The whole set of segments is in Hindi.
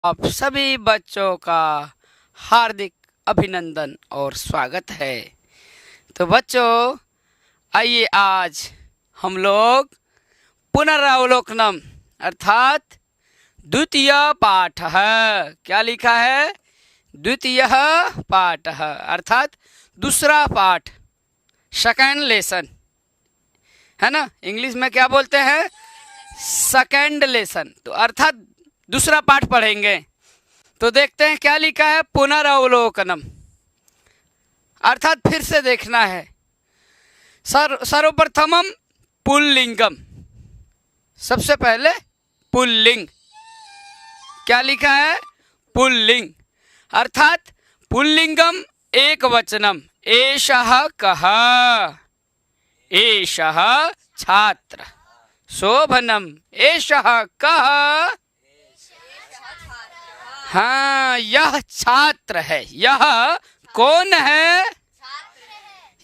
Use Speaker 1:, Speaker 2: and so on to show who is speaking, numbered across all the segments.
Speaker 1: आप सभी बच्चों का हार्दिक अभिनंदन और स्वागत है। तो बच्चों, आइए आज हम लोग पुनरावलोकनम अर्थात द्वितीय पाठ है। क्या लिखा है? द्वितीय पाठ अर्थात दूसरा पाठ, सेकेंड लेसन है ना। इंग्लिश में क्या बोलते हैं? Second lesson. तो अर्थात दूसरा पाठ पढ़ेंगे। तो देखते हैं क्या लिखा है। पुनरावलोकनम अर्थात फिर से देखना है। सर्वप्रथमम पुल्लिंगम, सबसे पहले पुल्लिंग। क्या लिखा है? पुल्लिंग अर्थात पुल्लिंगम एक वचनम। एषः कः, एषः छात्र। शोभनम एषः कः, हाँ यह छात्र है। यह कौन है?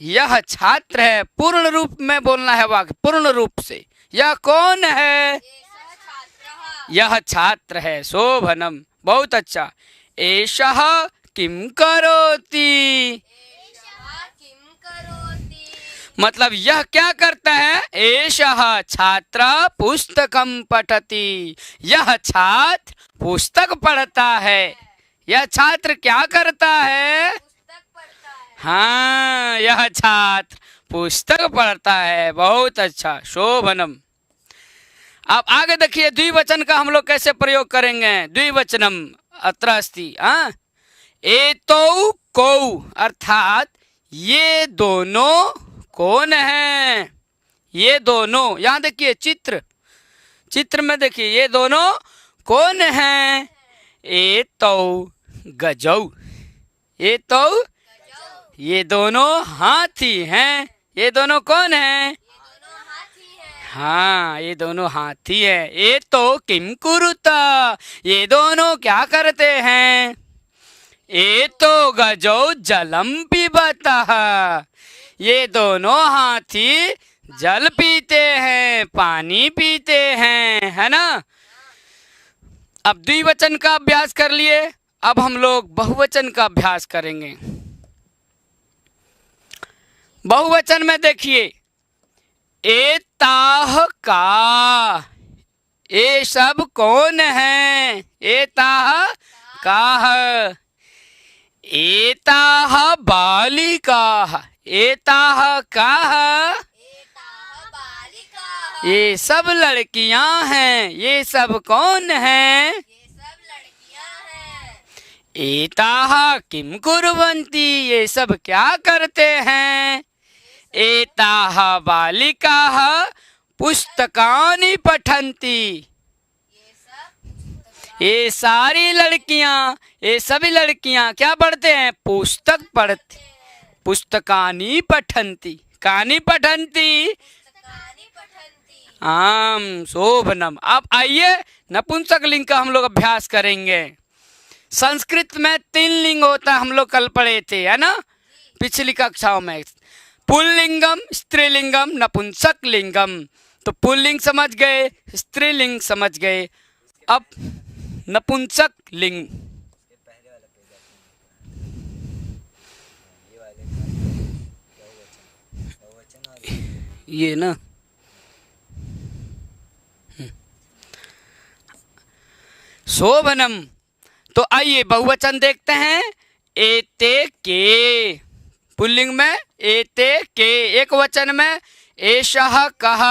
Speaker 1: यह छात्र है। पूर्ण रूप में बोलना है वाक्य, पूर्ण रूप से। यह कौन है? यह छात्र है। शोभनम, बहुत अच्छा। एषः किम करोति, मतलब यह क्या करता है? एषः छात्र पुस्तकम पठति, यह छात्र पुस्तक पढ़ता है। यह छात्र क्या करता है? हाँ, यह छात्र पुस्तक पढ़ता है। बहुत अच्छा, शोभनम। अब आगे देखिए द्विवचन का हम लोग कैसे प्रयोग करेंगे। द्विवचनम अत्र अस्ति। एतौ कौ अर्थात ये दोनों कौन हैं? ये दोनों, यहाँ देखिए चित्र में देखिए, ये दोनों कौन हैं? एतौ गजौ, एतौ ये दोनों हाथी हैं। ये दोनों कौन हैं? हाँ, ये दोनों हाथी है। एतौ किम कुरुता, ये दोनों क्या करते हैं? एतौ गजौ जलम पिबतः, ये दोनों हाथी जल पीते हैं, पानी पीते हैं, है ना। अब द्विवचन का अभ्यास कर लिए। अब हम लोग बहुवचन का अभ्यास करेंगे। बहुवचन में देखिए, एताह का, ये सब कौन है? एताह काह, एताह बालिकाः, एताह काह, ये सब लड़कियां हैं। ये सब कौन हैं? एताः किम कुर्वन्ति, ये सब क्या करते हैं? एताः बालिकाः पुस्तकानि पठन्ति, ये सारी लड़कियां, ये सभी लड़कियां क्या पढ़ते हैं? पुस्तक पढ़ते। पुस्तकानि पठन्ति, कानि पठन्ति, आम। शोभनम। अब आइए नपुंसक लिंग का हम लोग अभ्यास करेंगे। संस्कृत में 3 लिंग होता है, हम लोग कल पढ़े थे, है ना, पिछली कक्षाओं में। पुल्लिंगम, स्त्रीलिंगम, नपुंसक लिंगम। तो पुल्लिंग समझ गए, स्त्रीलिंग समझ गए। अब नपुंसक लिंग। ये ना शोभनम। तो आइए बहुवचन देखते हैं। एते के, पुल्लिंग में एते के, एक वचन में एषः कः,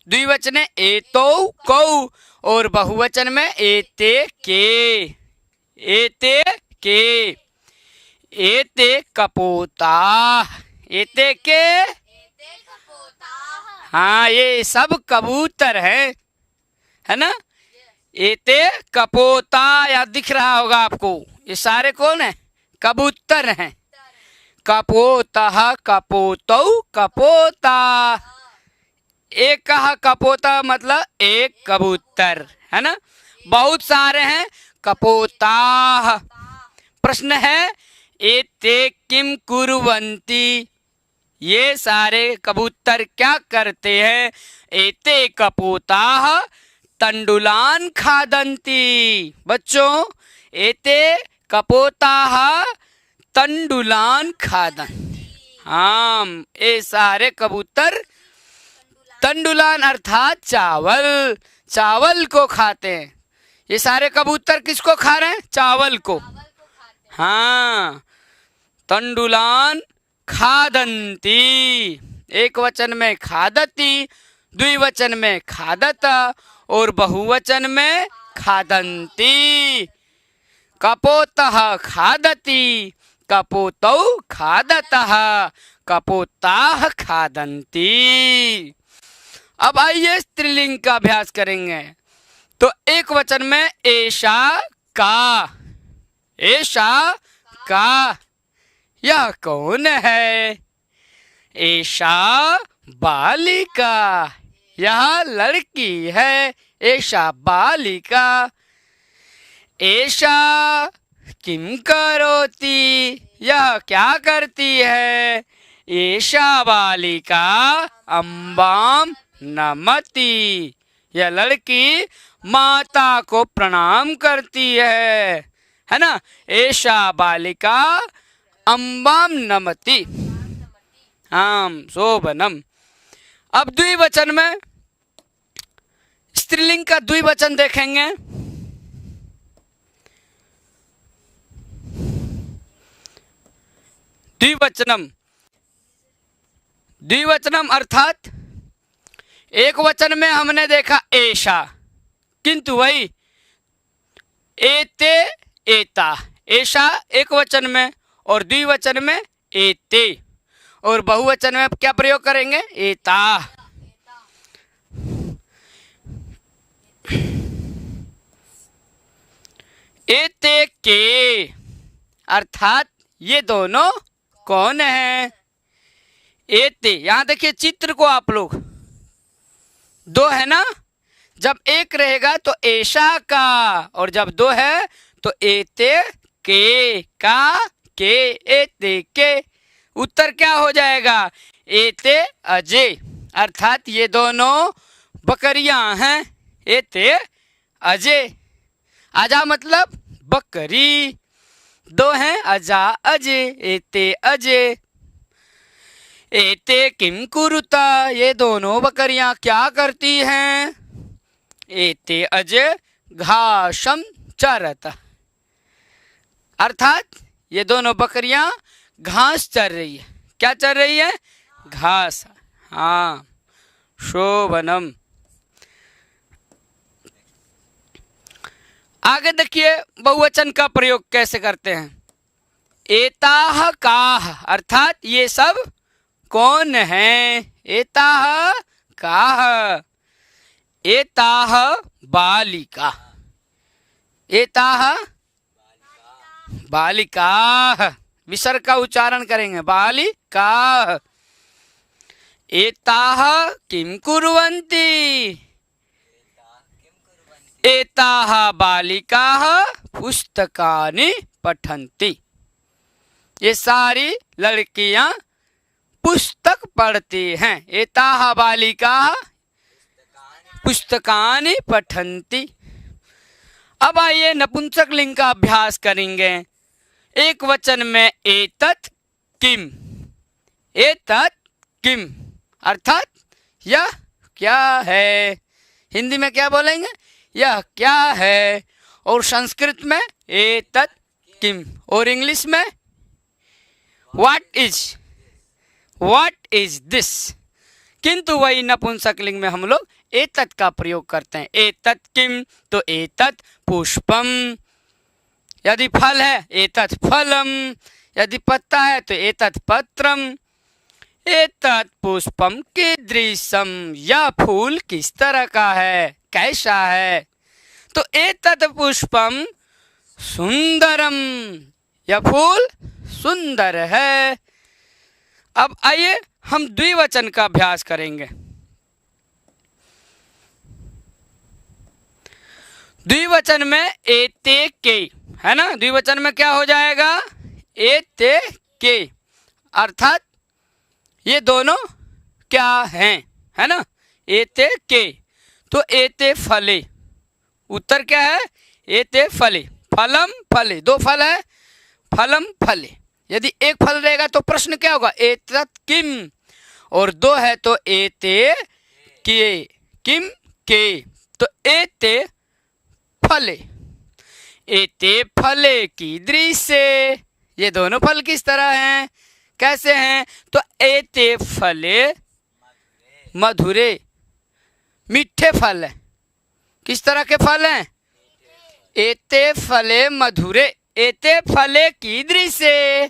Speaker 1: द्विवचन एतौ कौ, और बहुवचन में एते के, एते के। एते कपोताः, एते के, हाँ ये सब कबूतर है ना। एते कपोता, या दिख रहा होगा आपको, ये सारे कौन है? कबूतर हैं। कपोतः कपोतौ कपोता, एक कपोता मतलब एक कबूतर, है ना। बहुत सारे हैं कपोताः। प्रश्न है एते किम कुर्वन्ति, ये सारे कबूतर क्या करते हैं? एते कपोताः तंडुलान खादन्ति। बच्चों, एते कपोताः तंडुलान खादन्ति। हाँ, ये सारे कबूतर तंडुलान अर्थात चावल, चावल को खाते हैं। ये सारे कबूतर किसको खा रहे हैं? चावल को। हाँ, तंडुलान खादन्ति। एक वचन में खादति, द्विवचन में खादत और बहुवचन में खादन्ति। कपोतः खादति, कपोतौ खादतः, कपोताः खादन्ति। अब आइए स्त्रीलिंग का अभ्यास करेंगे। तो एक वचन में एषा का, एषा का, यह कौन है? एषा बालिका, यह लड़की है। एषा बालिका। एषा किम करोति, यह क्या करती है? एषा बालिका अम्बाम नमति, यह लड़की माता को प्रणाम करती है ना। एषा बालिका अम्बाम नमति। आम शोभनम। अब द्विवचन में स्त्रीलिंग का द्विवचन देखेंगे। द्विवचनम, द्विवचनम अर्थात एक वचन में हमने देखा एषा, किंतु वही एते एता। एषा एक वचन में और द्विवचन में एते, और बहुवचन में क्या प्रयोग करेंगे? एता। एते के अर्थात ये दोनों कौन है? एते, यहां देखिए चित्र को आप लोग, दो है ना। जब एक रहेगा तो एषा का, और जब दो है तो एते के, का के, एते के। उत्तर क्या हो जाएगा? एते अजे, अर्थात ये दोनों बकरियां हैं। एते अजे, अजा मतलब बकरी, दो हैं अजा अजे, एते अजे। एते किम कुरुता, ये दोनों बकरियां क्या करती हैं? एते अजे घासम चरत, अर्थात ये दोनों बकरियां घास चर रही है। क्या चर रही है? घास। हाँ, शोभनम। आगे देखिए बहुवचन का प्रयोग कैसे करते हैं। एताह काह, अर्थात ये सब कौन है? एताह काह। एताह बालिका, एताह बालिका, विसर्ग का उच्चारण करेंगे, बालिका। एताह किम कुर्वन्ति, एताह बालिकाः पुस्तकानि पठन्ति। ये सारी लड़कियां पुस्तक पढ़ती हैं। एताः बालिकाः पुस्तकानि पठन्ति। अब आइए नपुंसक लिंग का अभ्यास करेंगे। एक वचन में एतत् किम, एतत् किम अर्थात यह क्या है। हिंदी में क्या बोलेंगे? यह क्या है। और संस्कृत में एतत् किम, और इंग्लिश में व्हाट इज दिस। किंतु वही नपुंसक लिंग में हम लोग एतत् का प्रयोग करते हैं। एतत् किम तो एतत् पुष्पम, यदि फल है एतत् फलम, यदि पत्ता है तो एतत् पत्रम। एतत् पुष्पम कीदृशम, यह फूल किस तरह का है, कैसा है। तो एतत् पुष्पम सुंदरम, यह फूल सुंदर है। अब आइए हम द्विवचन का अभ्यास करेंगे। द्विवचन में एते के है ना। द्विवचन में क्या हो जाएगा? एते के, अर्थात ये दोनों क्या हैं, है ना। एते के तो एते फले, उत्तर क्या है? एते फले, फलम फले, दो फल है, फलम फले। यदि एक फल रहेगा तो प्रश्न क्या होगा? एतत् किम, और दो है तो एते के, किम के, तो एते फले, एते फले कीदृशे, ये दोनों फल किस तरह हैं, कैसे हैं? तो एते फले मधुरे, मीठे फल है। किस तरह के फल हैं? एते फले मधुरे, एते फले कीदृशे,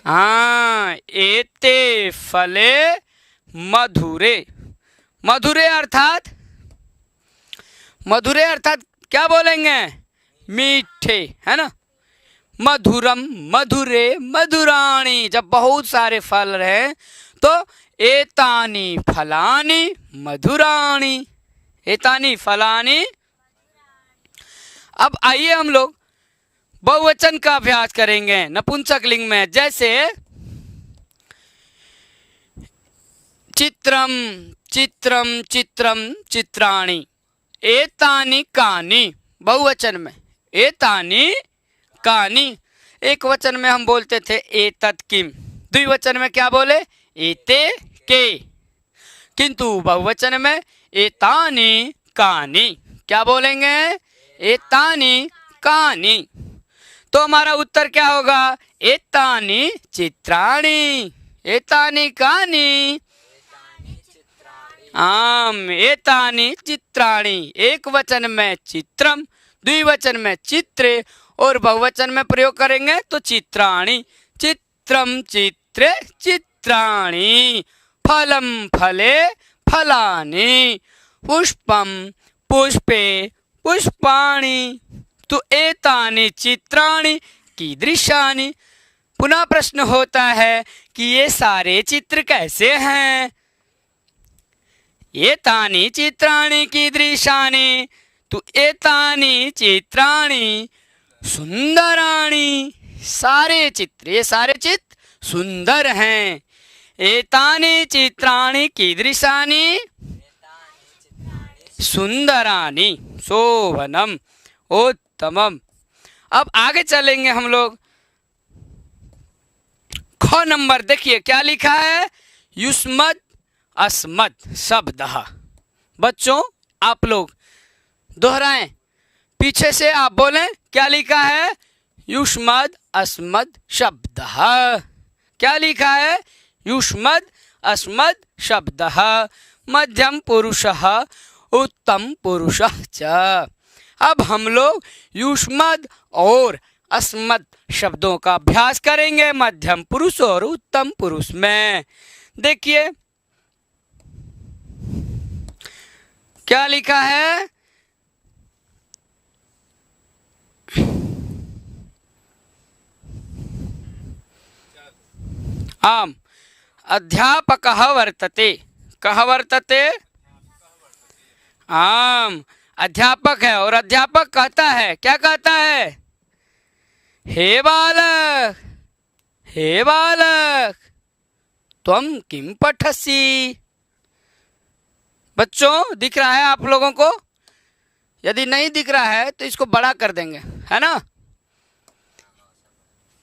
Speaker 1: हाँ, एते फले मधुरे। मधुरे अर्थात, मधुरे अर्थात क्या बोलेंगे? मीठे, है ना। मधुरम मधुरे मधुराणी, जब बहुत सारे फल रहे तो एतानी फलानी मधुराणी, एतानी फलानी। अब आइए हम लोग बहुवचन का अभ्यास करेंगे नपुंसक लिंग में। जैसे चित्रम चित्रम चित्रम चित्राणि, एतानि कानि, बहुवचन में एतानि कानि। एक वचन में हम बोलते थे एतत् किम, द्विवचन में क्या बोले? एते के। किंतु बहुवचन में एतानि कानि, क्या बोलेंगे? एतानि कानि। तो हमारा उत्तर क्या होगा? एतानि चित्राणि, एतानि कानि, आम, एतानि चित्राणि। एक वचन में चित्रम, द्विवचन में चित्रे, और बहुवचन में प्रयोग करेंगे तो चित्राणि, चित्रम चित्रे चित्राणि, फलम फले फलानि, पुष्पम पुष्पे पुष्पाणि। तो एतानि चित्राणि कीदृशानि। पुनः प्रश्न होता है कि ये सारे चित्र कैसे हैं? एतानि चित्राणि कीदृशानि, तो एतानि चित्राणि सुंदराणि, सारे चित्र, ये सारे चित्र सुंदर हैं। एतानि चित्राणि कीदृशानि, सुंदराणि, शोभनम, उत्तमम। अब आगे चलेंगे हम लोग। ख नंबर देखिए क्या लिखा है? युष्मद् अस्मद् शब्दः। बच्चों आप लोग दोहराएं, पीछे से आप बोलें, क्या लिखा है? युष्मद् अस्मद् शब्दः। क्या लिखा है? युष्मद् अस्मद् शब्दः, मध्यम पुरुषः उत्तम पुरुषः च। अब हम लोग युष्मद् और अस्मद् शब्दों का अभ्यास करेंगे मध्यम पुरुष और उत्तम पुरुष में। देखिए क्या लिखा है? आम, अध्यापकः वर्तते, कः वर्तते? आम, अध्यापक है, और अध्यापक कहता है, क्या कहता है? हे बालक, हे बालक, त्वं किं पठसि। बच्चों दिख रहा है आप लोगों को? यदि नहीं दिख रहा है तो इसको बड़ा कर देंगे, है ना।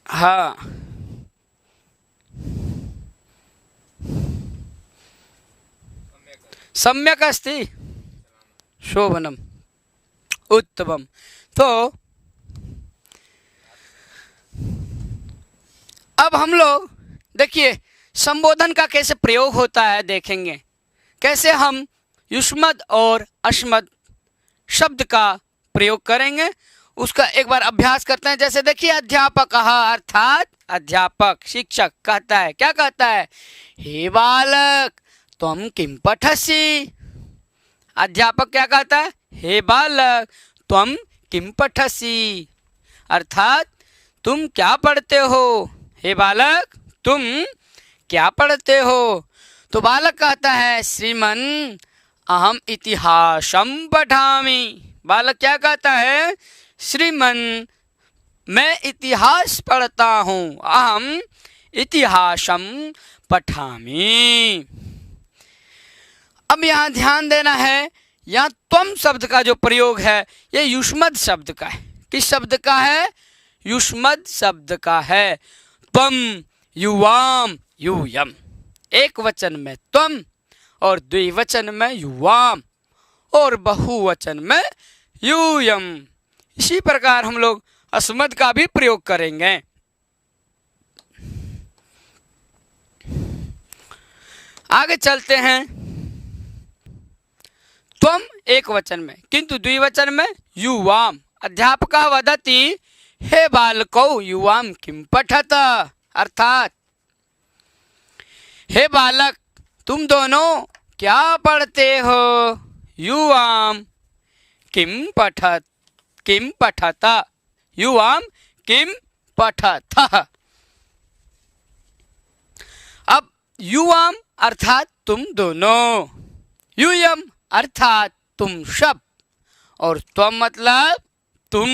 Speaker 1: हाँ, सम्यक अस्ति, शोभनम, उत्तमम। तो अब हम लोग देखिए संबोधन का कैसे प्रयोग होता है, देखेंगे कैसे हम युष्मद् और अस्मद् शब्द का प्रयोग करेंगे, उसका एक बार अभ्यास करते हैं। जैसे देखिए अध्यापकः अर्थात अध्यापक, शिक्षक कहता है, क्या कहता है? हे बालक त्वं किं पठसि। अध्यापक क्या कहता है? हे बालक त्वं किं पठसि, अर्थात तुम क्या पढ़ते हो? हे बालक तुम क्या पढ़ते हो? तो बालक कहता है श्रीमन् अहम इतिहासं पठामि। बालक क्या कहता है? श्रीमन् मैं इतिहास पढ़ता हूँ, अहम इतिहासं पठामि। अब यहाँ ध्यान देना है, यहाँ त्वम शब्द का जो प्रयोग है ये युष्मद शब्द का है। किस शब्द का है? युष्मद शब्द का है। त्वम, युवाम, यूयम। एक वचन में त्वम और द्विवचन में युवाम और बहुवचन में यूयम। इसी प्रकार हम लोग अस्मद का भी प्रयोग करेंगे। आगे चलते हैं। त्वम एक वचन में, किंतु द्विवचन में युवाम। अध्यापकः वदति हे बालकौ युवाम किम पठत। अर्थात हे बालक तुम दोनों क्या पढ़ते हो? युवाम किम पठत, किम पठत, युवाम किम पठत। अब युवाम अर्थात तुम दोनों, यूयम अर्थात तुम सब, और त्वम मतलब तुम।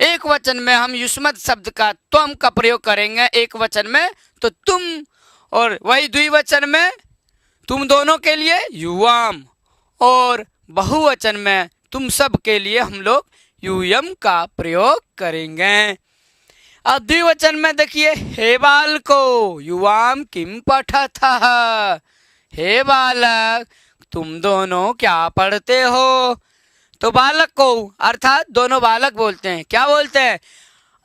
Speaker 1: एक वचन में हम युष्मद शब्द का त्वम का प्रयोग करेंगे एक वचन में तो तुम, और वही द्विवचन में तुम दोनों के लिए युवाम, और बहुवचन में तुम सब के लिए हम लोग यूयम का प्रयोग करेंगे। अब द्विवचन में देखिए, हे बालको युवाम किम पठत। हे बालक तुम दोनों क्या पढ़ते हो? तो बालक को अर्थात दोनों बालक बोलते हैं, क्या बोलते हैं?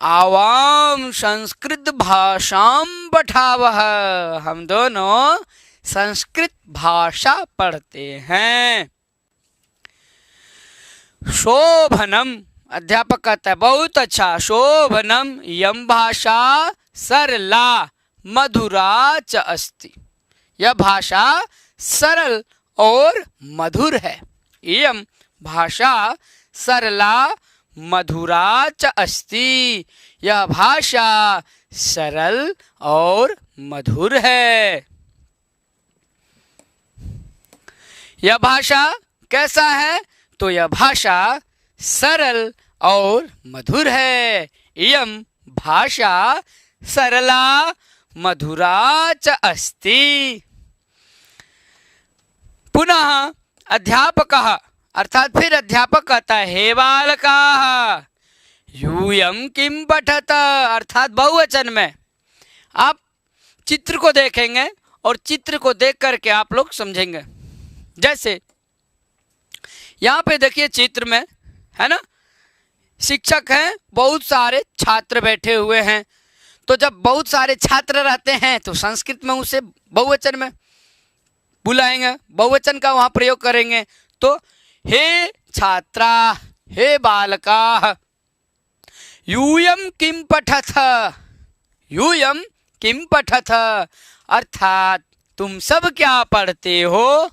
Speaker 1: आवाम संस्कृत भाषाम पठावह। हम दोनों संस्कृत भाषा पढ़ते हैं। शोभनम, अध्यापक कहता है बहुत अच्छा। शोभनम यम भाषा सरला मधुरा च अस्ति। यह भाषा सरल और मधुर है। यम भाषा सरला मधुरा च अस्ति। यह भाषा सरल और मधुर है। यह भाषा कैसा है? तो यह भाषा सरल और मधुर है। इयम भाषा सरला मधुरा च अस्ति। पुनः अध्यापकः अर्थात फिर अध्यापक कहता है, हे बालकाः यूयम किम पठत। अर्थात बहुवचन में आप चित्र को देखेंगे और चित्र को देख करके आप लोग समझेंगे। जैसे यहाँ पे देखिए चित्र में है ना, शिक्षक हैं, बहुत सारे छात्र बैठे हुए हैं। तो जब बहुत सारे छात्र रहते हैं तो संस्कृत में उसे बहुवचन में बुलाएंगे, बहुवचन का वहाँ प्रयोग करेंगे। तो हे छात्रा, हे बालका यूयम किम पठथ। यूयम किम पठथ अर्थात तुम सब क्या पढ़ते हो?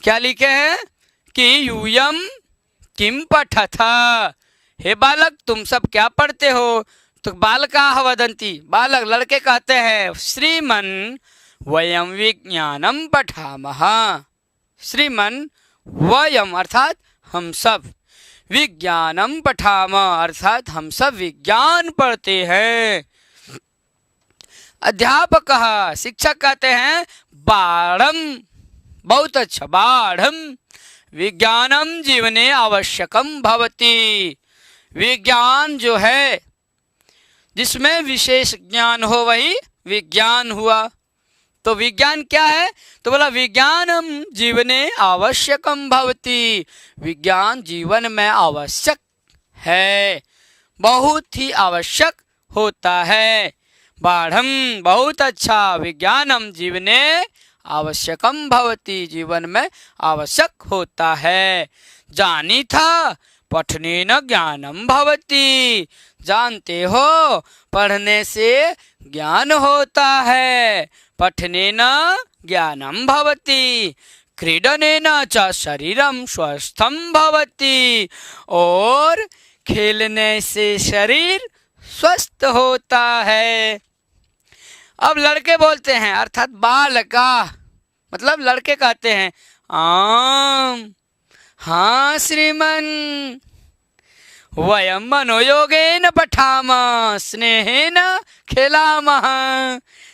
Speaker 1: क्या लिखे हैं कि यूयम किम पठथ। हे बालक तुम सब क्या पढ़ते हो? तो बालकाः वदन्ति, बालक लड़के कहते हैं, श्रीमन् वयम विज्ञानम पठामः। श्रीमन् वयम अर्थात हम सब, विज्ञानम पठामः अर्थात हम सब विज्ञान पढ़ते हैं। अध्यापकः शिक्षक कहते हैं, बाढ़म, बहुत अच्छा, बाढ़म विज्ञानम जीवने आवश्यकम भवति। विज्ञान जो है जिसमें विशेष ज्ञान हो वही विज्ञान हुआ। तो विज्ञान क्या है? तो बोला विज्ञानम जीवने आवश्यकम भवति। विज्ञान जीवन में आवश्यक है, बहुत ही आवश्यक होता है। बाढ़म बहुत अच्छा, विज्ञानम जीवने आवश्यकम भवति जीवन में आवश्यक होता है। जानी था पठनेन ज्ञानम भवति। जानते हो पढ़ने से ज्ञान होता है। पठनेन ज्ञानम भवति क्रीडनेन च शरीरम स्वस्थम भवति। और खेलने से शरीर स्वस्थ होता है। अब लड़के बोलते हैं अर्थात बालका मतलब लड़के कहते हैं, आम हाँ श्रीमन वयम मनोयोगेन पठामः स्नेहेन खेलामः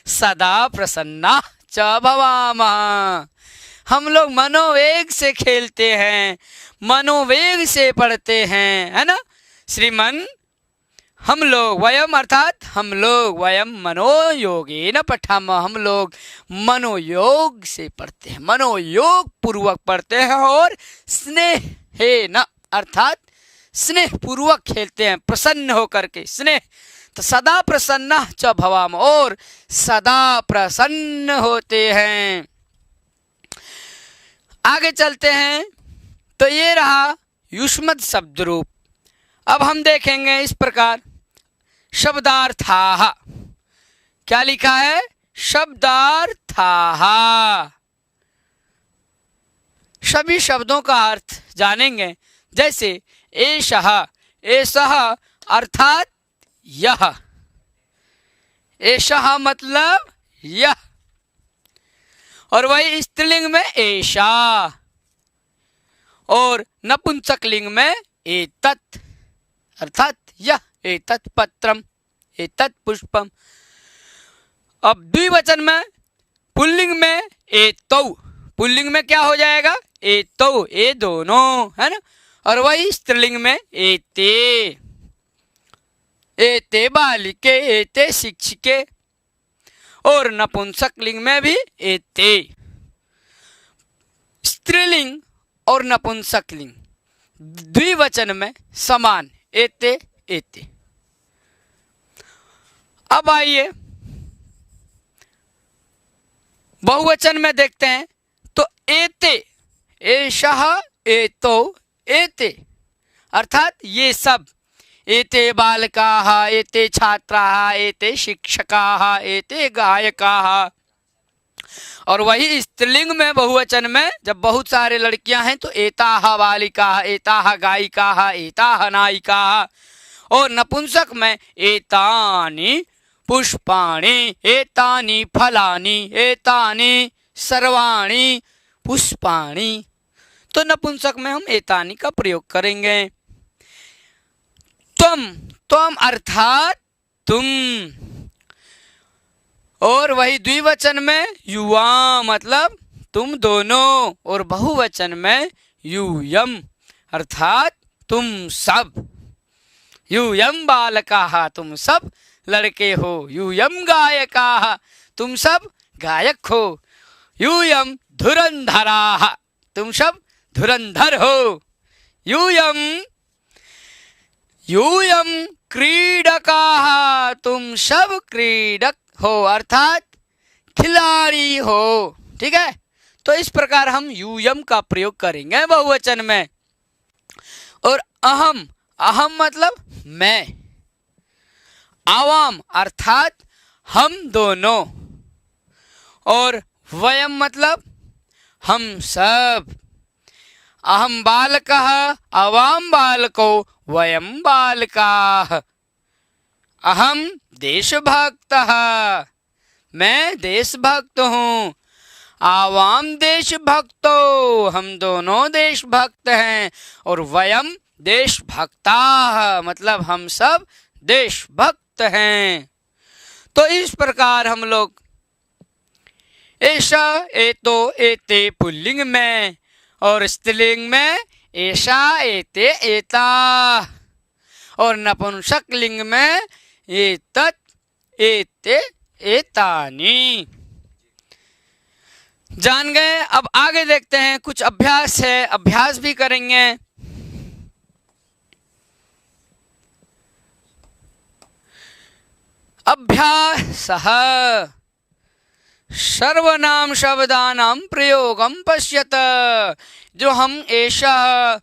Speaker 1: सदा प्रसन्ना च च भवामः। हम लोग मनोवेग से खेलते हैं, मनोवेग से पढ़ते हैं, है ना। श्रीमन हम लोग वयम अर्थात हम लोग वयम मनोयोगेन पठामः, हम लोग मनोयोग से पढ़ते हैं, मनोयोग पूर्वक पढ़ते हैं और स्नेहेन अर्थात स्नेह पूर्वक खेलते हैं, प्रसन्न होकर के। स्नेह तो सदा प्रसन्न च भवाम, और सदा प्रसन्न होते हैं। आगे चलते हैं तो ये रहा युष्मद शब्द रूप। अब हम देखेंगे इस प्रकार शब्दार्थाः। क्या लिखा है? शब्दार्थाः। सभी शब्दों का अर्थ जानेंगे। जैसे एषः, एषः अर्थात यह, एषः मतलब यह, और वही स्त्रीलिंग में एषा, और नपुंसकलिंग में एतत् अर्थात यह, एतत् पत्रम, एतत् पुष्पम। अब द्विवचन में पुल्लिंग में एतौ, पुल्लिंग में क्या हो जाएगा? एतौ, ए दोनों, है ना। और वही स्त्रीलिंग में एते, एते बालिके, एते शिक्षिके, और नपुंसकलिंग में भी एते। स्त्रीलिंग और नपुंसकलिंग द्विवचन में समान, एते एते। अब आइए बहुवचन में देखते हैं तो एते, एषः, एतो, एते अर्थात ये सब। एते बालकाः, एते छात्राः, एते शिक्षकाः, एते गायकाः। और वही स्त्रीलिंग में बहुवचन में जब बहुत सारे लड़कियां हैं तो एताः बालिकाः, एताः गायिकाः, एताः नायिकाः। और नपुंसक में एतानि पुष्पाणि, एतानि फलानि, एतानि सर्वाणि पुष्पाणि। तो नपुंसक में हम एतानि का प्रयोग करेंगे। त्वम, त्वम अर्थात तुम, और वही द्विवचन में युवा मतलब तुम दोनों, और बहुवचन में यूयम अर्थात तुम सब। यूयम बालकाः, तुम सब लड़के हो। यूयम गायकाः, तुम सब गायक हो। यूयम धुरंधराः, तुम सब धुरंधर हो। यूयम, यूयम क्रीडकाः, तुम सब क्रीडक हो अर्थात खिलाड़ी हो। ठीक है, तो इस प्रकार हम यूयम का प्रयोग करेंगे बहुवचन में। और अहम, अहम मतलब मैं। आवाम अर्थात हम दोनों, और वयम मतलब हम सब। अहम बालकः, आवाम बालको, वयम बालकाः। अहम देशभक्तः, मैं देशभक्त हूँ। आवाम देशभक्तो, हम दोनों देशभक्त हैं। और वयम देशभक्ताः मतलब हम सब देशभक्त हैं। तो इस प्रकार हम लोग एषा, एतो, एते पुल्लिंग में, और स्त्रीलिंग में एषा, एते, एता, और नपुंसकलिंग में एतत्, एते, एतानि। जान गए। अब आगे देखते हैं, कुछ अभ्यास है, अभ्यास भी करेंगे। अभ्यासः सर्वनाम शब्दानां प्रयोगम पश्यत। जो हम एषा,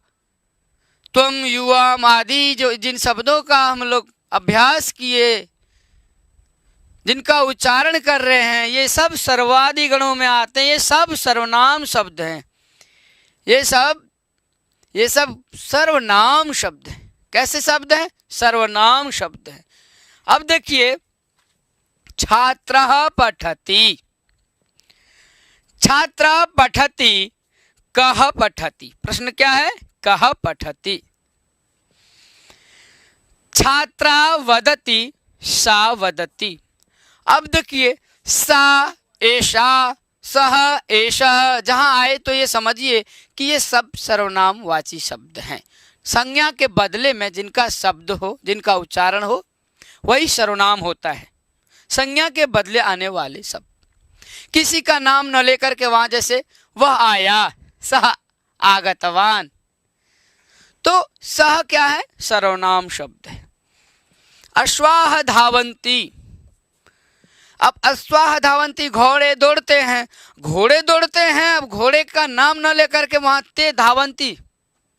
Speaker 1: त्वम, युवाम आदि जो जिन शब्दों का हम लोग अभ्यास किए, जिनका उच्चारण कर रहे हैं, ये सब सर्वादि गणों में आते हैं। ये सब सर्वनाम शब्द हैं। ये सब सर्वनाम शब्द हैं। कैसे शब्द हैं? सर्वनाम शब्द हैं। अब देखिए, छात्रः पठति, छात्र पठति, कः पठति। प्रश्न क्या है? कः पठति। छात्रा वदति, सा वदति। अब देखिए, सा, एषा, सह, एषः जहाँ आए तो ये समझिए कि ये सब सर्वनामवाची शब्द हैं। संज्ञा के बदले में जिनका शब्द हो, जिनका उच्चारण हो, वही सर्वनाम होता है। संज्ञा के बदले आने वाले शब्द, किसी का नाम न लेकर के वहां जैसे वह आया, सह आगतवान, तो सह क्या है? सर्वनाम शब्द है। अश्वाह धावंती, अब अश्वाह धावंती घोड़े दौड़ते हैं, घोड़े दौड़ते हैं। अब घोड़े का नाम न लेकर के वहां ते धावंती,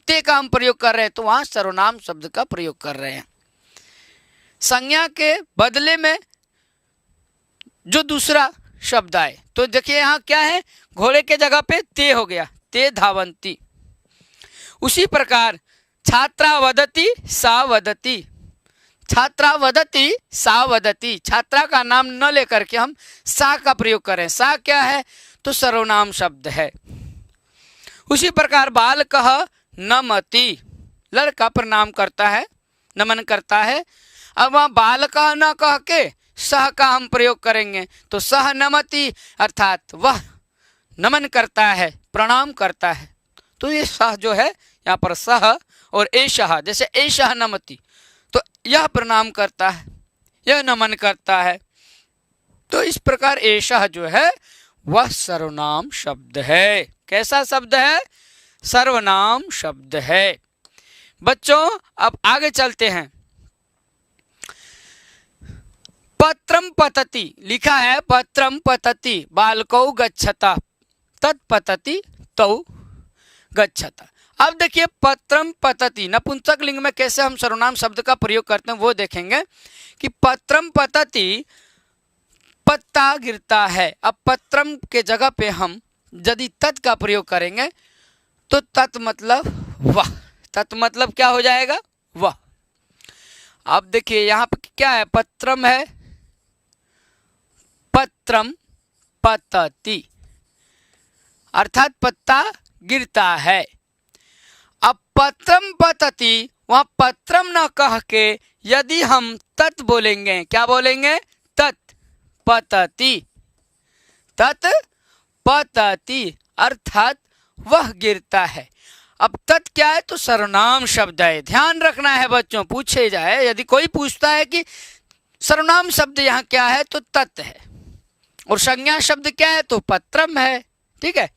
Speaker 1: ते का हम प्रयोग कर रहे हैं, तो वहां सर्वनाम शब्द का प्रयोग कर रहे हैं। संज्ञा के बदले में जो दूसरा शब्द आए, तो देखिए यहाँ क्या है? घोड़े के जगह पे ते हो गया, ते धावंती। उसी प्रकार छात्रा वदती सा वदती, छात्रा वदती सा वदती, छात्रा का नाम न लेकर के हम सा का प्रयोग करें। सा क्या है? तो सर्वनाम शब्द है। उसी प्रकार बालकः नमति, लड़का प्रणाम करता है, नमन करता है। अब वहाँ बालकः न कह के सह का हम प्रयोग करेंगे, तो सह नमति अर्थात वह नमन करता है, प्रणाम करता है। तो ये सह जो है यहाँ पर सह, और एषः जैसे एषः नमति, तो यह प्रणाम करता है, यह नमन करता है। तो इस प्रकार एषः जो है वह सर्वनाम शब्द है। कैसा शब्द है? सर्वनाम शब्द है। बच्चों अब आगे चलते हैं। पत्रम पतति लिखा है, पत्रम पतति बालकौ गच्छता, तत्पतति तौ गच्छता। अब देखिए पत्रम पतति नपुंसक लिंग में कैसे हम सर्वनाम शब्द का प्रयोग करते हैं वो देखेंगे कि पत्रम पतति, पत्ता गिरता है। अब पत्रम के जगह पे हम यदि तत् का प्रयोग करेंगे तो तत् मतलब वह, तत् मतलब क्या हो जाएगा? वह। अब देखिए यहाँ पे क्या है? पत्रम है, पत्रम पतति अर्थात पत्ता गिरता है। अब पत्रम पतति, वहां पत्रम न कह के यदि हम तत् बोलेंगे, क्या बोलेंगे? तत् पतति, तत् पतति अर्थात वह गिरता है। अब तत् क्या है? तो सर्वनाम शब्द है। ध्यान रखना है बच्चों, पूछे जाए यदि कोई पूछता है कि सर्वनाम शब्द यहाँ क्या है, तो तत् है, और संज्ञा शब्द क्या है? तो पत्रम है। ठीक है।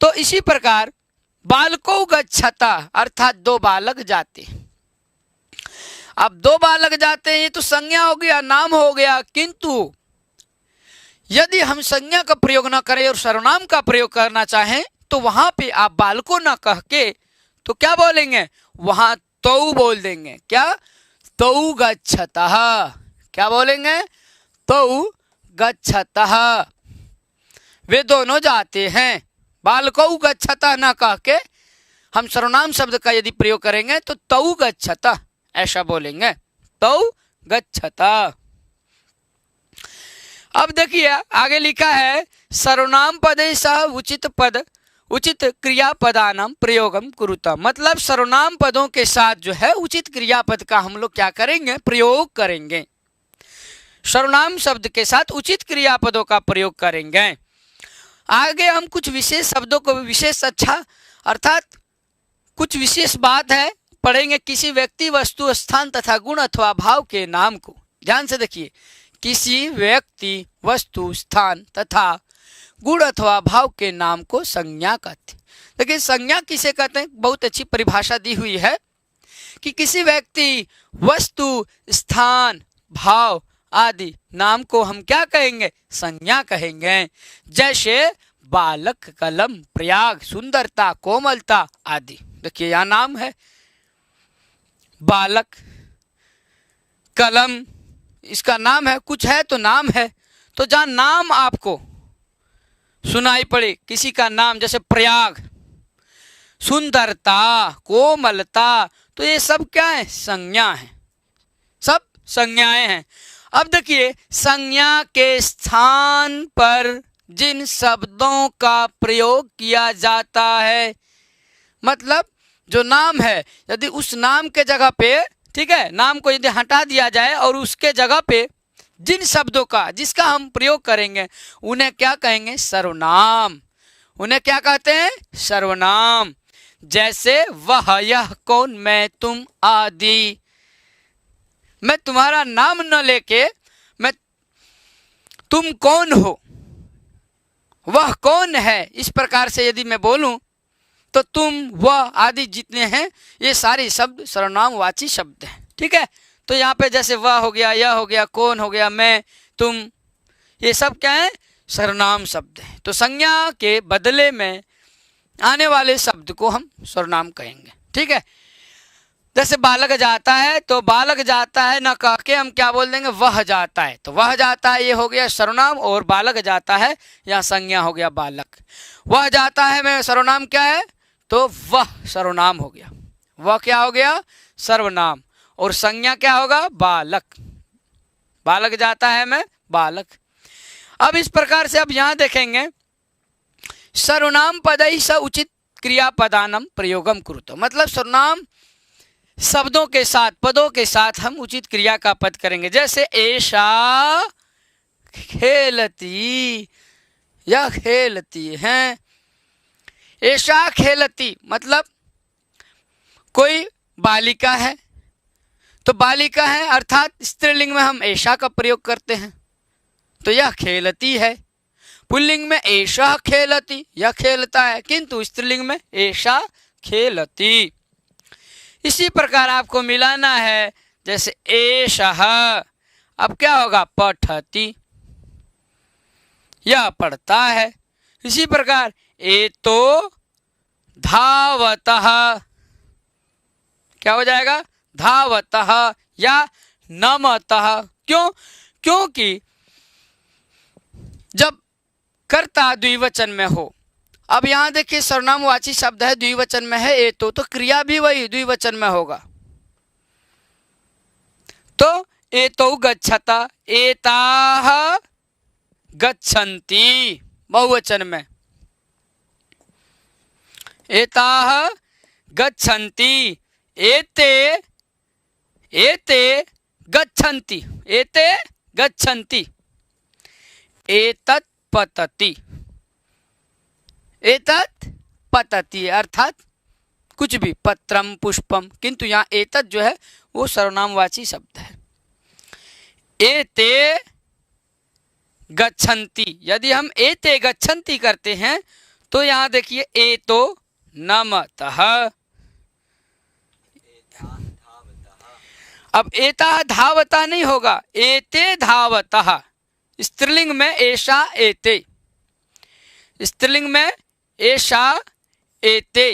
Speaker 1: तो इसी प्रकार बालको गच्छता अर्थात दो बालक जाते। अब दो बालक जाते हैं, ये तो संज्ञा हो गया, नाम हो गया। किंतु यदि हम संज्ञा का प्रयोग न करें और सर्वनाम का प्रयोग करना चाहें, तो वहां पे आप बालको न कह के तो क्या बोलेंगे? वहां तौ बोल देंगे। क्या? तौ गच्छतः। क्या बोलेंगे? तौ गच्छतः, वे दोनों जाते हैं। बालकौ गच्छतः न कह के हम सर्वनाम शब्द का यदि प्रयोग करेंगे तो तौ गच्छतः ऐसा बोलेंगे, तौ गच्छतः। अब देखिए आगे लिखा है सर्वनाम पदे सह उचित पद उचित क्रियापदानाम प्रयोगम कुरुता, मतलब सर्वनाम पदों के साथ जो है उचित क्रियापद का हम लोग क्या करेंगे? प्रयोग करेंगे। सर्वनाम शब्द के साथ उचित क्रियापदों का प्रयोग करेंगे। आगे हम कुछ विशेष शब्दों को विशेष अर्थात कुछ विशेष बात है पढ़ेंगे। किसी व्यक्ति, वस्तु, स्थान तथा गुण अथवा भाव के नाम को, ध्यान से देखिए, किसी व्यक्ति, वस्तु, स्थान तथा गुण अथवा भाव के नाम को संज्ञा कहते हैं। देखिए संज्ञा किसे कहते हैं? बहुत अच्छी परिभाषा दी हुई है कि किसी व्यक्ति, वस्तु, स्थान, भाव आदि नाम को हम क्या कहेंगे? संज्ञा कहेंगे। जैसे बालक, कलम, प्रयाग, सुंदरता, कोमलता आदि। देखिए यहाँ नाम है बालक, कलम, इसका नाम है, कुछ है तो नाम है। तो जहाँ नाम आपको सुनाई पड़े, किसी का नाम, जैसे प्रयाग, सुंदरता, कोमलता, तो ये सब क्या है? संज्ञा है, सब संज्ञाएं हैं। अब देखिए संज्ञा के स्थान पर जिन शब्दों का प्रयोग किया जाता है, मतलब जो नाम है, यदि उस नाम के जगह पे, ठीक है, नाम को यदि हटा दिया जाए और उसके जगह पे जिन शब्दों का जिसका हम प्रयोग करेंगे उन्हें क्या कहेंगे? सर्वनाम। उन्हें क्या कहते हैं? सर्वनाम। जैसे वह, यह, कौन, मैं, तुम आदि। मैं तुम्हारा नाम न लेके मैं तुम कौन हो, वह कौन है, इस प्रकार से यदि मैं बोलूं तो तुम, वह आदि जितने हैं ये सारे शब्द सर्वनामवाची शब्द हैं। ठीक है, तो यहाँ पे जैसे वह हो गया, यह हो गया, कौन हो गया, मैं, तुम, ये सब क्या है? सर्वनाम शब्द हैं। तो संज्ञा के बदले में आने वाले शब्द को हम सर्वनाम कहेंगे। ठीक है, जैसे बालक जाता है तो बालक जाता है न कह के हम क्या बोल देंगे? वह जाता है। तो वह जाता है ये हो गया सर्वनाम, और बालक जाता है या संज्ञा हो गया बालक। वह जाता है में सर्वनाम क्या है? तो वह सर्वनाम हो गया। वह क्या हो गया? सर्वनाम। और संज्ञा क्या होगा? बालक। बालक जाता है में बालक। अब इस प्रकार से अब यहां देखेंगे, सर्वनाम पदै स उचित क्रियापदानम प्रयोगम कुरुतो। मतलब सर्वनाम शब्दों के साथ, पदों के साथ हम उचित क्रिया का पद करेंगे। जैसे एषा खेलती, यह खेलती है। एषा खेलती मतलब कोई बालिका है, तो बालिका है अर्थात स्त्रीलिंग में हम एषा का प्रयोग करते हैं, तो यह खेलती है। पुल्लिंग में एषा खेलती, यह खेलता है, किंतु स्त्रीलिंग में एषा खेलती। इसी प्रकार आपको मिलाना है, जैसे एषः, अब क्या होगा? पठति, यह पढ़ता है। इसी प्रकार एतो धावतः, क्या हो जाएगा? धावतः या नमतः। क्यों? क्योंकि जब कर्ता द्विवचन में हो, अब यहां देखिए सर्वनामवाची शब्द है, द्विवचन में है एतो, तो क्रिया भी वही द्विवचन में होगा। तो एतो गच्छता, एताः गच्छन्ति बहुवचन में, एताः गच्छन्ति, एते एते गच्छन्ति, एते गच्छन्ति, एतत् पतति, एतत् पतति अर्थात कुछ भी, पत्रम, पुष्पम, किंतु यहाँ एतत् जो है वो सर्वनामवाची शब्द है। एते गच्छन्ति, यदि हम एते गच्छन्ति करते हैं तो यहाँ देखिए एतो नमतः। अब एता धावता नहीं होगा, एते धावतः। स्त्रीलिंग में एषा एते, स्त्रीलिंग में एषा एते,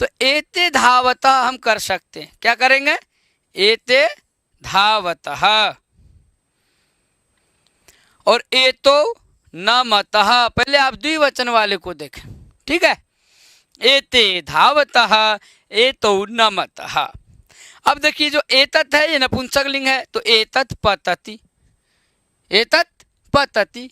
Speaker 1: तो एते धावतः हम कर सकते हैं। क्या करेंगे? एते धावतः। और एतो नमतः, पहले आप द्विवचन वाले को देखें। ठीक है, एते धावतः, एतो नमतः। अब देखिए जो एतत् है ये नपुंसक लिंग है, तो एतत् पतति, एतत् पतति,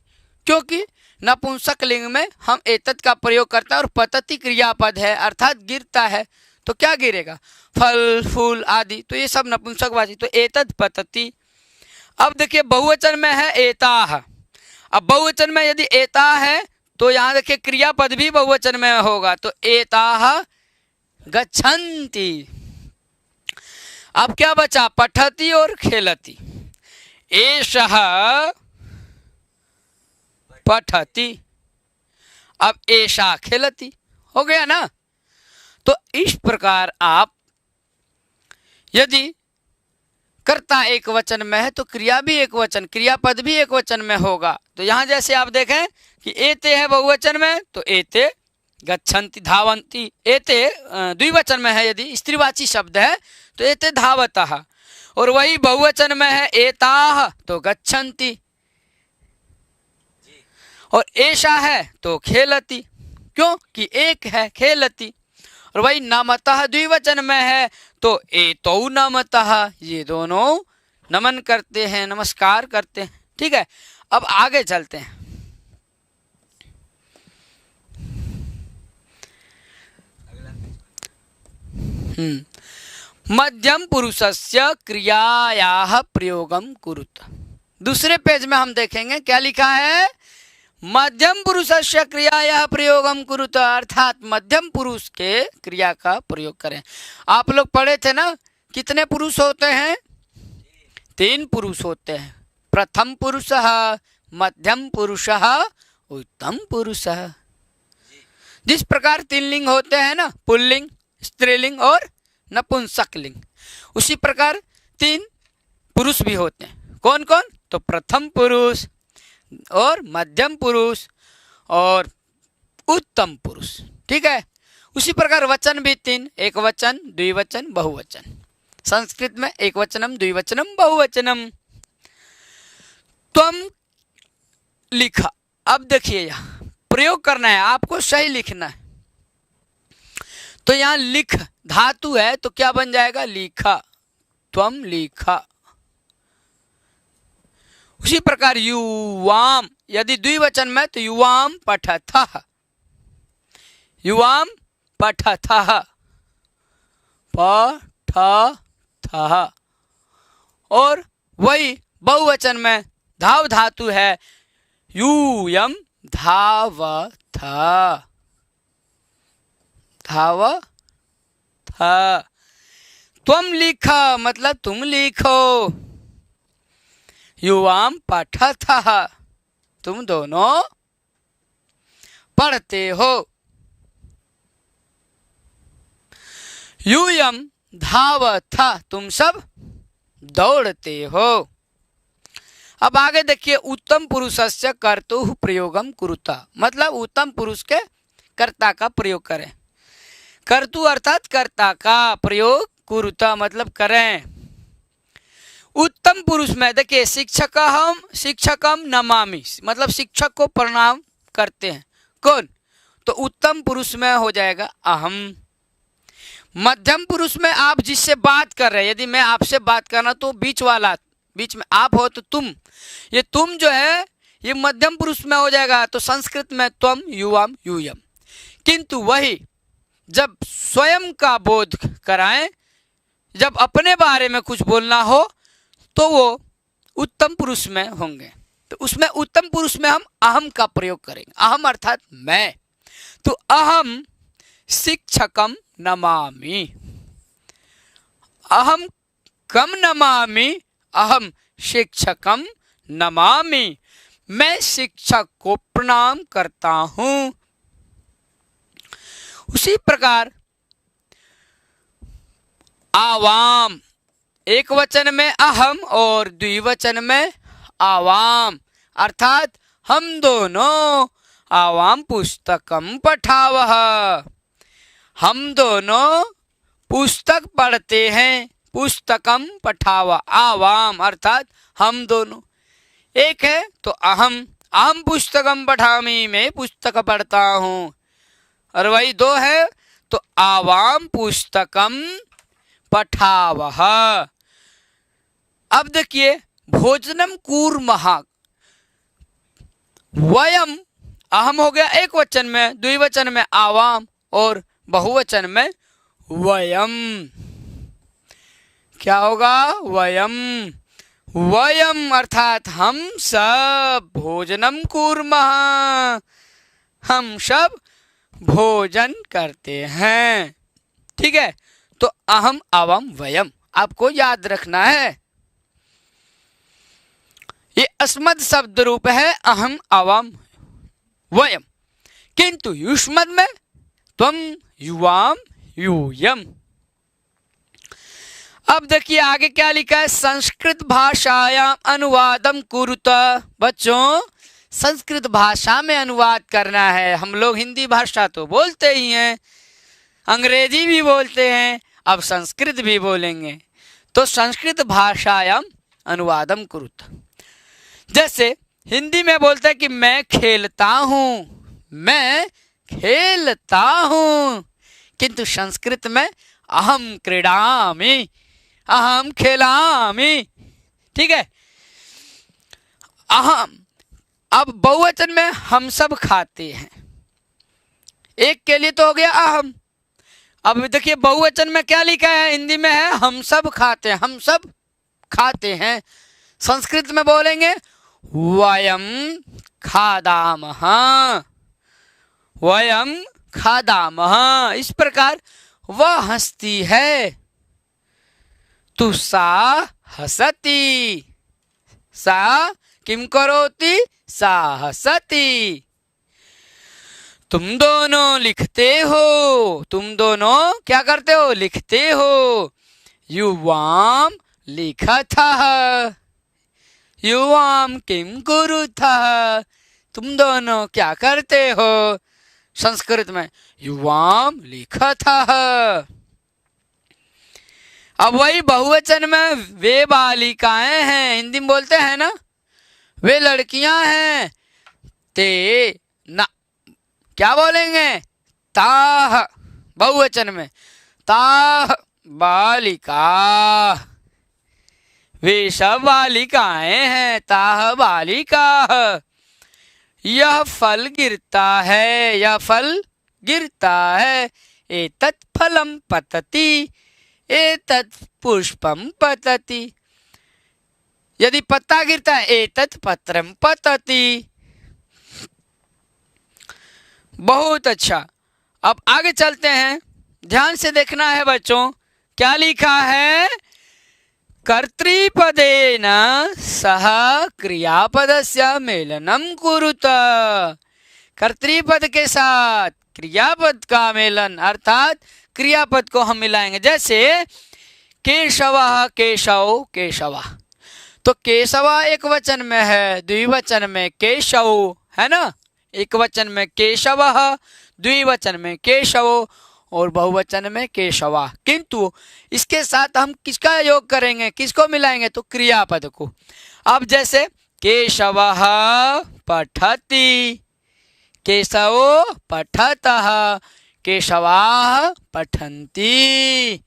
Speaker 1: क्योंकि नपुंसक लिंग में हम एतत् का प्रयोग करते हैं और पतति क्रियापद है अर्थात गिरता है, तो क्या गिरेगा? फल, फूल आदि, तो ये सब नपुंसकवाची, तो एतत् पतति। अब देखिए बहुवचन में है एताः। अब बहुवचन में यदि एता है तो यहाँ देखिए क्रियापद भी बहुवचन में होगा, तो एताः गच्छन्ति। अब क्या बचा? पठति और खेलति। एषः पठति, अब एषा खेलति, हो गया ना। तो इस प्रकार आप यदि कर्ता एक वचन में है तो क्रिया भी एक वचन, क्रियापद भी एक वचन में होगा। तो यहाँ जैसे आप देखें कि एते है बहुवचन में, तो एते गच्छन्ति धावन्ति। एते द्विवचन में है, यदि स्त्रीवाची शब्द है तो एते धावतः, और वही बहुवचन में है एताः तो गच्छन्ति, और एषा है तो खेलति, क्यों कि एक है खेलति। और वही नमतः द्विवचन में है तो एतौ नमतः, ये दोनों नमन करते हैं, नमस्कार करते हैं। ठीक है, अब आगे चलते हैं। मध्यम पुरुषस्य क्रियायाः प्रयोगम कुरुत। दूसरे पेज में हम देखेंगे क्या लिखा है, मध्यम पुरुषस्य क्रियाया प्रयोगम कुरुत, अर्थात मध्यम पुरुष के क्रिया का प्रयोग करें। आप लोग पढ़े थे ना, कितने पुरुष होते हैं, 3 पुरुष होते हैं, प्रथम पुरुषः, मध्यम पुरुषः, उत्तम पुरुषः। जिस प्रकार 3 लिंग होते हैं ना, पुल्लिंग, स्त्रीलिंग और नपुंसकलिंग, उसी प्रकार 3 पुरुष भी होते हैं। कौन कौन, तो प्रथम पुरुष और मध्यम पुरुष और उत्तम पुरुष, ठीक है। उसी प्रकार वचन भी 3, एक वचन, द्विवचन, बहुवचन। संस्कृत में एक वचनम, द्विवचनम, बहुवचनम। त्वम लिखा। अब देखिए यहाँ प्रयोग करना है, आपको सही लिखना है। तो यहाँ लिख धातु है तो क्या बन जाएगा, लिखा, त्वम लिखा। उसी प्रकार युवाम, यदि द्विवचन में तो युवाम पठथः, युवाम पठथः, पठथः। और वही बहुवचन में धाव धातु है, यूयम धावथ, धावथ। त्वम लिखा मतलब तुम लिखो, युवाम पठथः, तुम दोनों पढ़ते हो, यूयम धावथ, तुम सब दौड़ते हो। अब आगे देखिए, उत्तम पुरुषस्य कर्तुः प्रयोगम कुरुता, मतलब उत्तम पुरुष के कर्ता का प्रयोग करें। कर्तु अर्थात कर्ता का प्रयोग, कुरुता मतलब करें। उत्तम पुरुष में देखिए, शिक्षकम नमामि, मतलब शिक्षक को प्रणाम करते हैं। कौन, तो उत्तम पुरुष में हो जाएगा अहम। मध्यम पुरुष में आप जिससे बात कर रहे हैं, यदि मैं आपसे बात करना तो बीच वाला, बीच में आप हो तो तुम, ये तुम जो है ये मध्यम पुरुष में हो जाएगा। तो संस्कृत में त्वम, युवाम, यूयम। किंतु वही जब स्वयं का बोध कराएं, जब अपने बारे में कुछ बोलना हो तो वो उत्तम पुरुष में होंगे। तो उसमें उत्तम पुरुष में हम अहम का प्रयोग करेंगे। अहम अर्थात मैं। तो अहम शिक्षकम नमामि, अहम कम नमामि, अहम शिक्षकम नमामि, मैं शिक्षक को प्रणाम करता हूं। उसी प्रकार आवाम, एक वचन में अहम और द्विवचन में आवाम, अर्थात हम दोनों, आवाम पुस्तकम पठावः, हम दोनों पुस्तक पढ़ते हैं, पुस्तकम पठावा, आवाम अर्थात हम दोनों। एक है तो अहम, अहम पुस्तकम पठामि, मैं पुस्तक पढ़ता हूँ। और वही 2 है तो आवाम पुस्तकम पठावः। अब देखिए, भोजनम कूर्मः, वयम, अहम हो गया एक वचन में, द्विवचन में आवाम और बहुवचन में वयम। क्या होगा, वयम, वयम अर्थात हम सब, भोजनम कूर्मः, हम सब भोजन करते हैं। ठीक है, तो अहम, आवाम, वयम आपको याद रखना है। ये अस्मद शब्द रूप है, अहम, आवाम, वयम। किंतु युष्मद में त्वम, युवाम, यूयम। अब देखिए आगे क्या लिखा है, संस्कृत भाषायाम अनुवादम कुरुत। बच्चों, संस्कृत भाषा में अनुवाद करना है। हम लोग हिंदी भाषा तो बोलते ही हैं, अंग्रेजी भी बोलते हैं, अब संस्कृत भी बोलेंगे। तो संस्कृत भाषायाम अनुवादम कुरुत। जैसे हिंदी में बोलते हैं कि मैं खेलता हूँ, मैं खेलता हूँ, किंतु संस्कृत में अहम क्रीडामि, अहम खेलामि। ठीक है, अहम। अब बहुवचन में हम सब खाते हैं, एक के लिए तो हो गया अहम। अब देखिए बहुवचन में क्या लिखा है, हिंदी में है हम सब खाते हैं, हम सब खाते हैं। संस्कृत में बोलेंगे वयम खादामः, वयम खादामः। इस प्रकार वह हंसती है, तु सा हसति, सा किम करोति, सा हसति। तुम दोनों लिखते हो, तुम दोनों क्या करते हो, लिखते हो। युवाम लिखतः, युवाम किम कुरुतः, तुम दोनों क्या करते हो। संस्कृत में युवाम लिखतः। अब वही बहुवचन में वे बालिकाएं हैं, हिंदी में बोलते हैं ना, वे लड़कियां हैं। ते ना क्या बोलेंगे, ताह, बहुवचन में ताह बालिका, वे सब बालिकाएं हैं, ताह बालिका। यह फल गिरता है, यह फल गिरता है। एतत् फलम पतति, एतत् पुष्पम पतति। यदि पत्ता गिरता है, एतत् पत्रम पतति। बहुत अच्छा। अब आगे चलते हैं, ध्यान से देखना है बच्चों, क्या लिखा है। कर्तृपदेन सह क्रियापदस्य मेलनम कुरुत। कर्तृपद के साथ क्रियापद का मेलन, अर्थात क्रियापद को हम मिलाएंगे। जैसे केशवः, केशव, केशवा, तो केशवा एक वचन में है, द्विवचन में केशव है ना, एक वचन में केशवः, द्विवचन में केशव और बहुवचन में केशवा। किंतु इसके साथ हम किसका योग करेंगे, किसको मिलाएंगे, तो क्रियापद को। अब जैसे केशवः पठति, केशवो पठतः, केशवाः पठन्ति।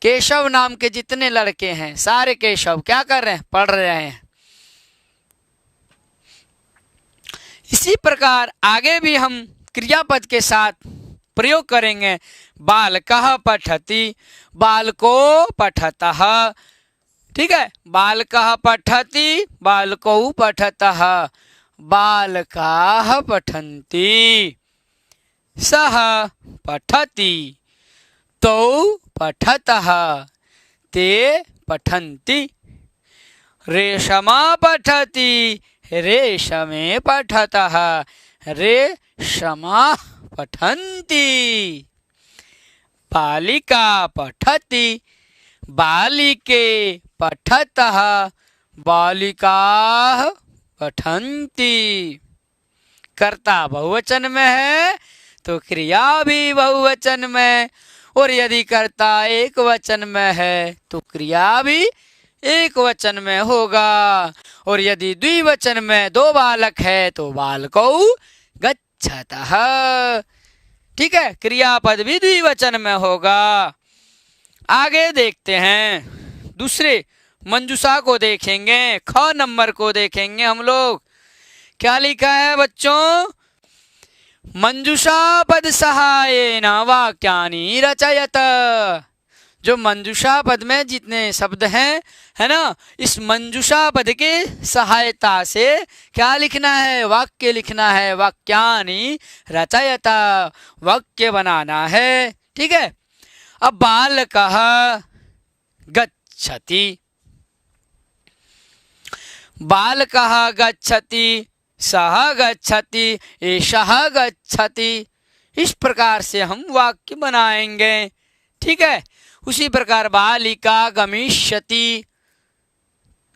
Speaker 1: केशव नाम के जितने लड़के हैं सारे केशव क्या कर रहे हैं, पढ़ रहे हैं। इसी प्रकार आगे भी हम क्रियापद के साथ प्रयोग करेंगे। बालकः पठति, बालको पठतः, ठीक है। बालकः पठति, बालकौ पठतः, बालकाः पठन्ति। सः पठति, तौ पठतः, ते पठन्ति। रेशमा पठति, रेशमे पठतः, रेशमा पठन्ति। बालिका पठति, बालिके पठतः, बालिकाः पठन्ति। कर्ता बहुवचन में है तो क्रिया भी बहुवचन में, और यदि कर्ता एक वचन में है तो क्रिया भी एक वचन में होगा। और यदि द्विवचन में दो बालक है तो बालकौ गच्छतः, ठीक है, क्रियापद भी द्विवचन में होगा। आगे देखते हैं, दूसरे मंजूषा को देखेंगे, ख नंबर को देखेंगे हम लोग। क्या लिखा है बच्चों, मंजूषा पद सहायेन वाक्यानि रचयत। जो मंजूषा पद में जितने शब्द हैं है ना, इस मंजूषा पद के सहायता से क्या लिखना है, वाक्य लिखना है। वाक्यानि रचयत, वाक्य बनाना है, ठीक है। अब बालकः गच्छति, बालकः गच्छति, सः गच्छति, एषः गच्छति। इस प्रकार से हम वाक्य बनाएंगे, ठीक है। उसी प्रकार बालिका गमिष्यति,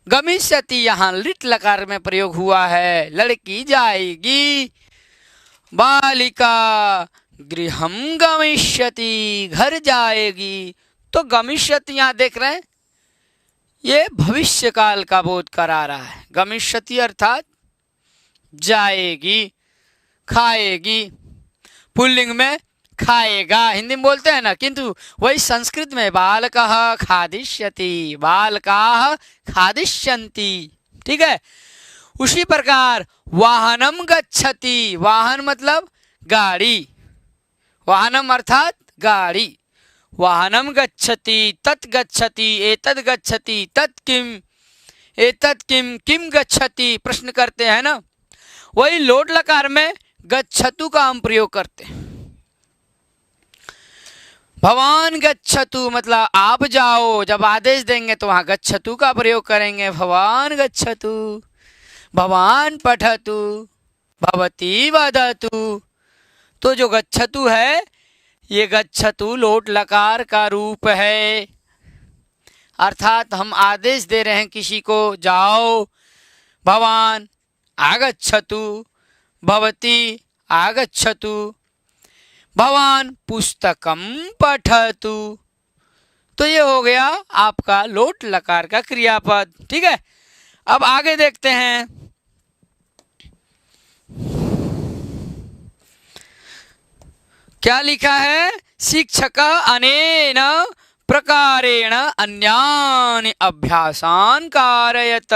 Speaker 1: गमिष्यति यहाँ लिट लकार में प्रयोग हुआ है, लड़की जाएगी। बालिका गृहं गमिष्यति, घर जाएगी। तो गमिष्यति यहाँ देख रहे हैं, ये भविष्य काल का बोध करा रहा है। गमिष्यति अर्थात जाएगी, खाएगी। पुल्लिंग में खाएगा, हिंदी में बोलते हैं ना, किंतु वही संस्कृत में बालकः खादिष्यति, बालकाः खादिष्यन्ति, ठीक है। उसी प्रकार वाहनम गच्छति, वाहन मतलब गाड़ी, वाहनम अर्थात गाड़ी। वाहनम गच्छति, तत् गच्छति, एतद् गच्छति, तत् किम, एतत् किम किम गच्छति प्रश्न करते हैं ना, वही लोट लकार में गच्छतु का हम प्रयोग करते हैं। भवान गच्छतु मतलब आप जाओ, जब आदेश देंगे तो वहां गच्छतु का प्रयोग करेंगे। भवान गच्छतु, भवान पठतु, भवती वदतु। तो जो गच्छतु है ये गच्छतु लोट लकार का रूप है, अर्थात हम आदेश दे रहे हैं किसी को, जाओ। भवान आगच्छतु, भवती आगच्छतु, भवान पुस्तकम पठतु। तो ये हो गया आपका लोट लकार का क्रियापद। ठीक है, अब आगे देखते हैं। क्या लिखा है? शिक्षक अनेन प्रकारेण अन्यानि अभ्यासान कारयत,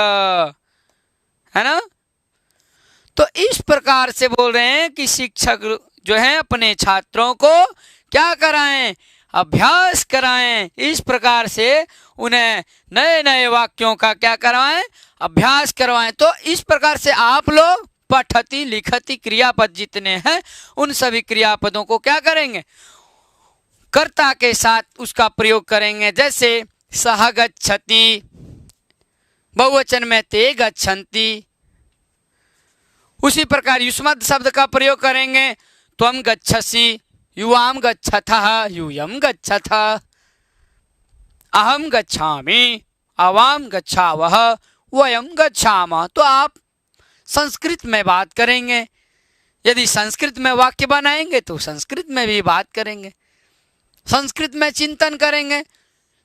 Speaker 1: है ना। तो इस प्रकार से बोल रहे हैं कि शिक्षक जो है अपने छात्रों को क्या कराएं? अभ्यास कराएं। इस प्रकार से उन्हें नए नए वाक्यों का क्या करवाएं? अभ्यास करवाएं। तो इस प्रकार से आप लोग पठति लिखति क्रियापद जितने हैं उन सभी क्रियापदों को क्या करेंगे? कर्ता के साथ उसका प्रयोग करेंगे। जैसे सह गच्छति, बहुवचन में ते गच्छन्ति। उसी प्रकार युष्मद् शब्द का प्रयोग करेंगे, त्वं गच्छसि, युवाम गच्छथः, यूयम गच्छथः, अहम गच्छामि, अवाम गच्छावः, वयम गच्छामः। तो आप संस्कृत में बात करेंगे। यदि संस्कृत में वाक्य बनाएंगे तो संस्कृत में भी बात करेंगे, संस्कृत में चिंतन करेंगे,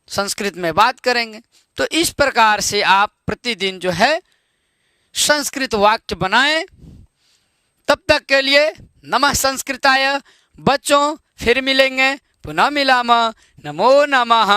Speaker 1: संस्कृत में बात करेंगे। तो इस प्रकार से आप प्रतिदिन जो है संस्कृत वाक्य बनाएं। तब तक के लिए नमः संस्कृताय। बच्चों फिर मिलेंगे, पुनः मिलामः। नमो नमः।